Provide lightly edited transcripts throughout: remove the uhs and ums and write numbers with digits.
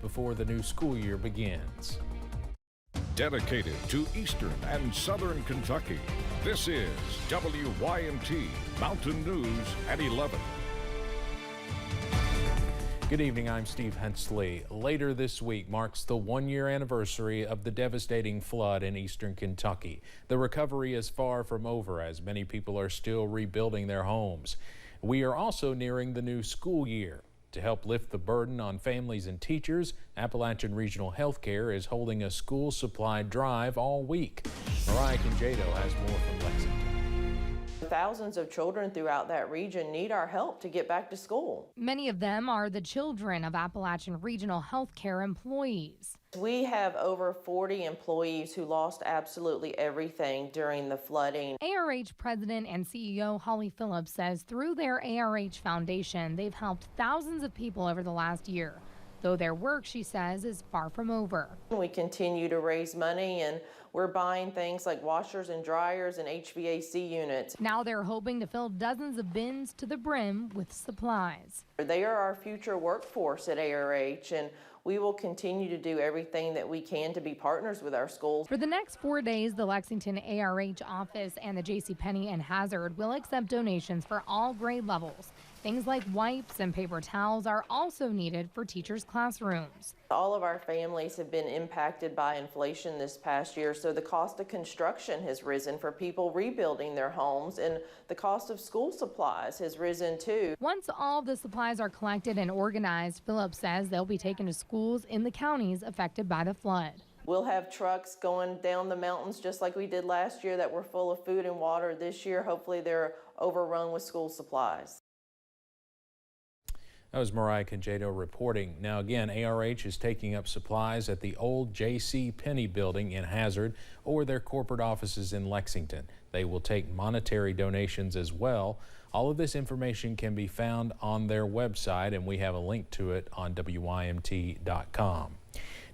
before the new school year begins. Dedicated to Eastern and Southern Kentucky, this is WYMT Mountain News at 11. Good evening, I'm Steve Hensley. Later this week marks the one-year anniversary of the devastating flood in eastern Kentucky. The recovery is far from over as many people are still rebuilding their homes. We are also nearing the new school year. To help lift the burden on families and teachers, Appalachian Regional Healthcare is holding a school supply drive all week. Mariah Conjado has more from Lexington. Thousands of children throughout that region need our help to get back to school. Many of them are the children of Appalachian Regional Healthcare employees. We have over 40 employees who lost absolutely everything during the flooding. ARH President and CEO Holly Phillips says through their ARH Foundation, they've helped thousands of people over the last year. Though their work, she says, is far from over. We continue to raise money and we're buying things like washers and dryers and HVAC units. Now they're hoping to fill dozens of bins to the brim with supplies. They are our future workforce at ARH, and we will continue to do everything that we can to be partners with our schools. For the next 4 days, the Lexington ARH office and the JCPenney and Hazard will accept donations for all grade levels. Things like wipes and paper towels are also needed for teachers' classrooms. All of our families have been impacted by inflation this past year, so the cost of construction has risen for people rebuilding their homes, and the cost of school supplies has risen too. Once all the supplies are collected and organized, Phillips says they'll be taken to schools in the counties affected by the flood. We'll have trucks going down the mountains just like we did last year that were full of food and water. This year, hopefully they're overrun with school supplies. That was Mariah Conjado reporting. Now again, ARH is taking up supplies at the old JCPenney building in Hazard or their corporate offices in Lexington. They will take monetary donations as well. All of this information can be found on their website, and we have a link to it on WYMT.com.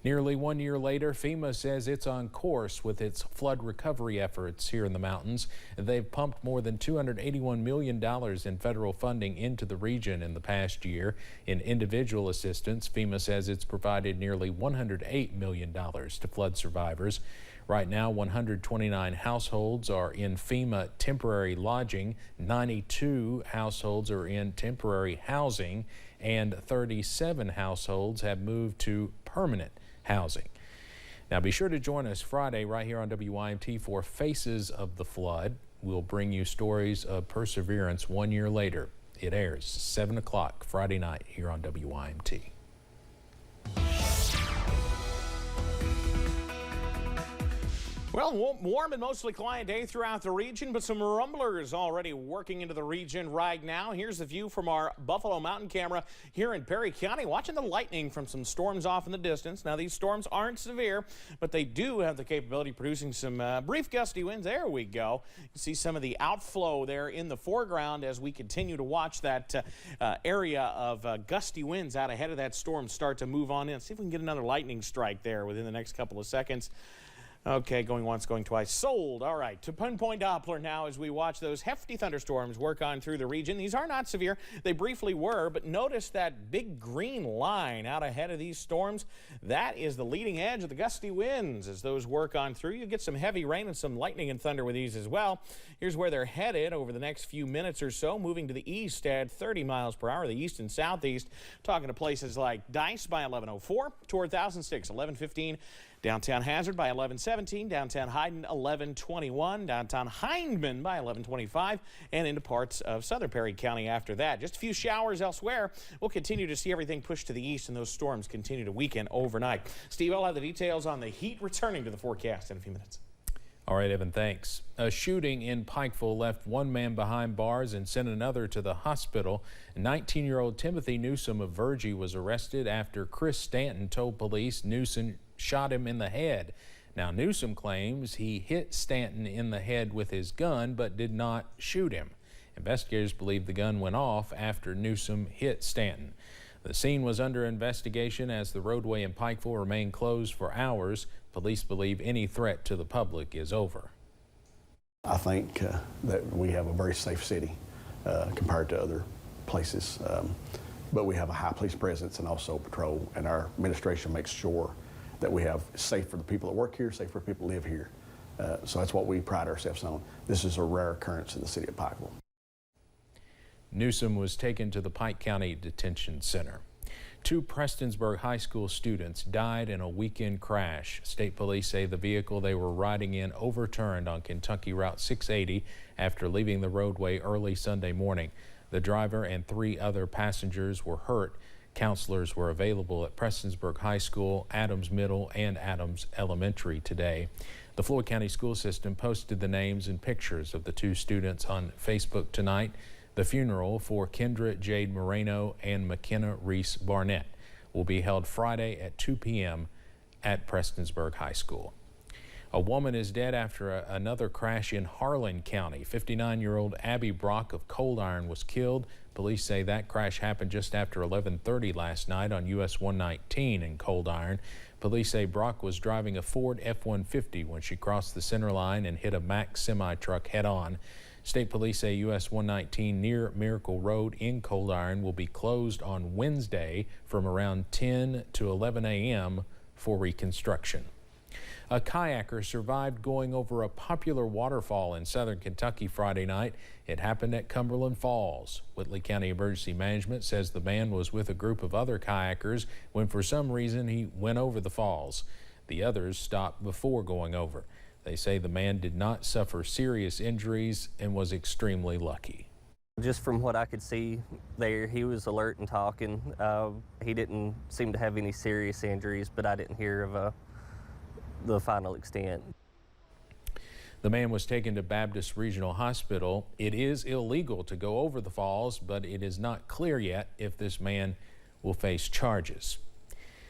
Nearly 1 year later, FEMA says it's on course with its flood recovery efforts here in the mountains. They've pumped more than $281 million in federal funding into the region in the past year. In individual assistance, FEMA says it's provided nearly $108 million to flood survivors. Right now, 129 households are in FEMA temporary lodging, 92 households are in temporary housing, and 37 households have moved to permanent housing. Now be sure to join us Friday right here on WYMT for Faces of the Flood. We'll bring you stories of perseverance 1 year later. It airs 7 o'clock Friday night here on WYMT. Well, warm and mostly quiet day throughout the region, but some rumblers already working into the region right now. Here's the view from our Buffalo Mountain camera here in Perry County, watching the lightning from some storms off in the distance. Now, these storms aren't severe, but they do have the capability of producing some brief gusty winds. There we go. You can see some of the outflow there in the foreground as we continue to watch that area of gusty winds out ahead of that storm start to move on in. See if we can get another lightning strike there within the next couple of seconds. Okay, going once, going twice. Sold. All right, to pinpoint Doppler now as we watch those hefty thunderstorms work on through the region. These are not severe. They briefly were, but notice that big green line out ahead of these storms. That is the leading edge of the gusty winds. As those work on through, you get some heavy rain and some lightning and thunder with these as well. Here's where they're headed over the next few minutes or so, moving to the east at 30 miles per hour, the east and southeast. Talking to places like Dice by 1104, toward 1006, 1115. Downtown Hazard by 1117, downtown Hyden 1121, downtown Hindman by 1125, and into parts of southern Perry County after that. Just a few showers elsewhere. We'll continue to see everything push to the east, and those storms continue to weaken overnight. Steve, I'll have the details on the heat returning to the forecast in a few minutes. All right, Evan, thanks. A shooting in Pikeville left one man behind bars and sent another to the hospital. 19-year-old Timothy Newsom of Virgie was arrested after Chris Stanton told police Newsom shot him in the head. Now, Newsom claims he hit Stanton in the head with his gun but did not shoot him. Investigators believe the gun went off after Newsom hit Stanton. The scene was under investigation as the roadway in Pikeville remained closed for hours. Police believe any threat to the public is over. I think that we have a very safe city compared to other places. but we have a high police presence and also patrol, and our administration makes sure that we have safe for the people that work here, safe for people that live here. So that's what we pride ourselves on. This is a rare occurrence in the city of Pikeville. Newsom was taken to the Pike County Detention Center. 2 Prestonsburg High School students died in a weekend crash. State police say the vehicle they were riding in overturned on Kentucky Route 680 after leaving the roadway early Sunday morning. The driver and 3 other passengers were hurt. Counselors were available at Prestonsburg High School, Adams Middle, and Adams Elementary today. The Floyd County School System posted the names and pictures of the 2 students on Facebook tonight. The funeral for Kendra Jade Moreno and McKenna Reese Barnett will be held Friday at 2 p.m. at Prestonsburg High School. A woman is dead after another crash in Harlan County. 59-year-old Abby Brock of Cold Iron was killed. Police say that crash happened just after 11:30 last night on US 119 in Cold Iron. Police say Brock was driving a Ford F-150 when she crossed the center line and hit a Mack semi-truck head-on. State police say US 119 near Miracle Road in Cold Iron will be closed on Wednesday from around 10 to 11 a.m. for reconstruction. A kayaker survived going over a popular waterfall in southern Kentucky Friday night. It happened at Cumberland Falls. Whitley County Emergency Management says the man was with a group of other kayakers when for some reason he went over the falls. The others stopped before going over. They say the man did not suffer serious injuries and was extremely lucky. Just from what I could see there, he was alert and talking. He didn't seem to have any serious injuries, but I didn't hear of the final extent. The man was taken to Baptist Regional Hospital. It is illegal to go over the falls, but it is not clear yet if this man will face charges.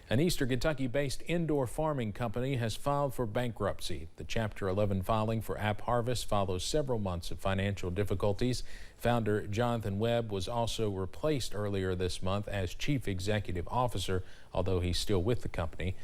An Eastern Kentucky-based indoor farming company has filed for bankruptcy. The Chapter 11 filing for App Harvest follows several months of financial difficulties. Founder Jonathan Webb was also replaced earlier this month as Chief Executive Officer, although he's still with the company.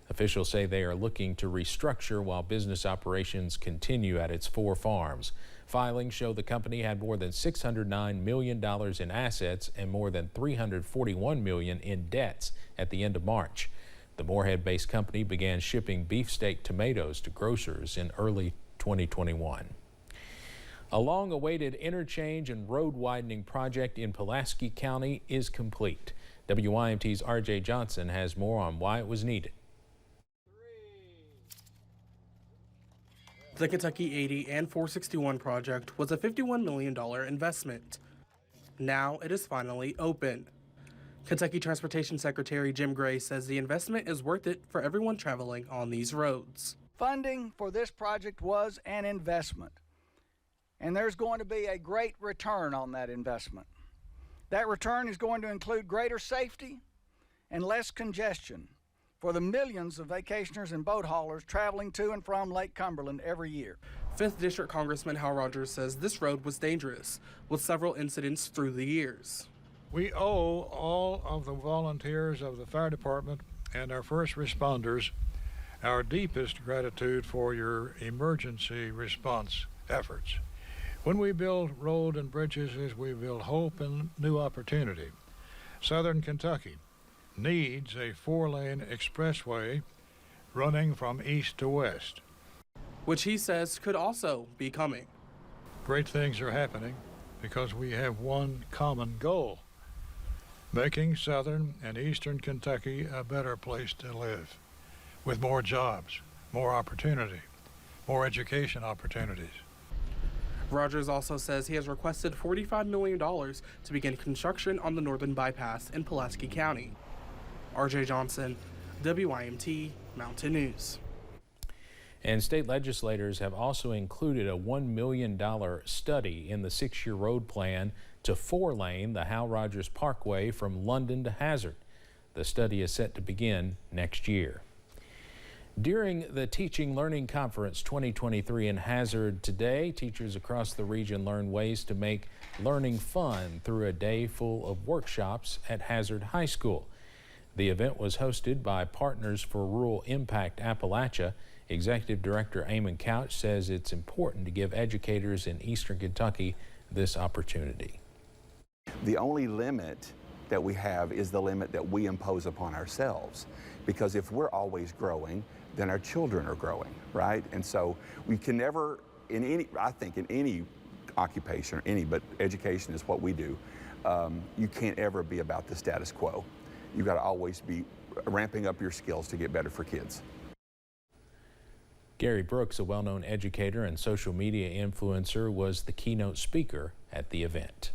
Officials say they are looking to restructure while business operations continue at its 4 farms. Filings show the company had more than $609 million in assets and more than $341 million in debts at the end of March. The Moorhead-based company began shipping beefsteak tomatoes to grocers in early 2021. A long-awaited interchange and road widening project in Pulaski County is complete. WYMT's RJ Johnson has more on why it was needed. The Kentucky 80 and 461 project was a $51 million investment. Now it is finally open. Kentucky Transportation Secretary Jim Gray says the investment is worth it for everyone traveling on these roads. Funding for this project was an investment, and there's going to be a great return on that investment. That return is going to include greater safety and less congestion for the millions of vacationers and boat haulers traveling to and from Lake Cumberland every year. 5th District Congressman Hal Rogers says this road was dangerous, with several incidents through the years. We owe all of the volunteers of the fire department and our first responders our deepest gratitude for your emergency response efforts. When we build road and bridges, we build hope and new opportunity. Southern Kentucky needs a 4-lane expressway running from east to west, which he says could also be coming. Great things are happening because we have one common goal: making southern and eastern Kentucky a better place to live, with more jobs, more opportunity, more education opportunities. Rogers also says he has requested $45 million to begin construction on the northern bypass in Pulaski County. RJ Johnson, WYMT Mountain News. And state legislators have also included a $1 million study in the 6-year road plan to 4-lane the Hal Rogers Parkway from London to Hazard. The study is set to begin next year. During the Teaching Learning Conference 2023 in Hazard today, teachers across the region learned ways to make learning fun through a day full of workshops at Hazard High School. The event was hosted by Partners for Rural Impact Appalachia. Executive Director Eamon Couch says it's important to give educators in Eastern Kentucky this opportunity. The only limit that we have is the limit that we impose upon ourselves. Because if we're always growing, then our children are growing, right? And so we can never, I think in any occupation, but education is what we do, you can't ever be about the status quo. You've got to always be ramping up your skills to get better for kids. Gary Brooks, a well-known educator and social media influencer, was the keynote speaker at the event.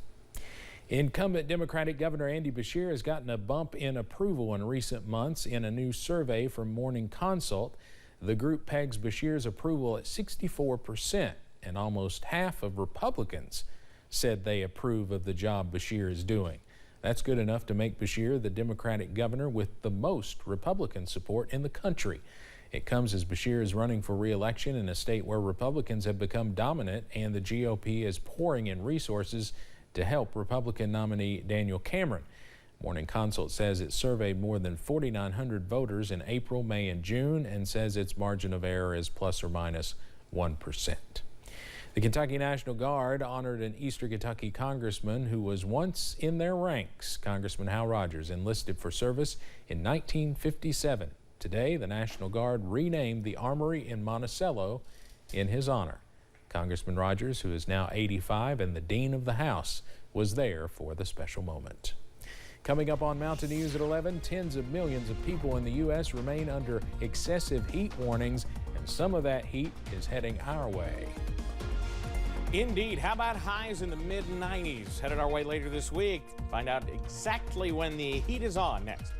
Incumbent Democratic Governor Andy Beshear has gotten a bump in approval in recent months in a new survey from Morning Consult. The group pegs Beshear's approval at 64%, and almost half of Republicans said they approve of the job Beshear is doing. That's good enough to make Beshear the Democratic governor with the most Republican support in the country. It comes as Beshear is running for re-election in a state where Republicans have become dominant, and the GOP is pouring in resources to help Republican nominee Daniel Cameron. Morning Consult says it surveyed more than 4,900 voters in April, May, and June, and says its margin of error is plus or minus 1%. The Kentucky National Guard honored an Eastern Kentucky congressman who was once in their ranks. Congressman Hal Rogers enlisted for service in 1957. Today, the National Guard renamed the Armory in Monticello in his honor. Congressman Rogers, who is now 85 and the Dean of the House, was there for the special moment. Coming up on Mountain News at 11, tens of millions of people in the U.S. remain under excessive heat warnings, and some of that heat is heading our way. Indeed. How about highs in the mid-90s? Headed our way later this week. Find out exactly when the heat is on next.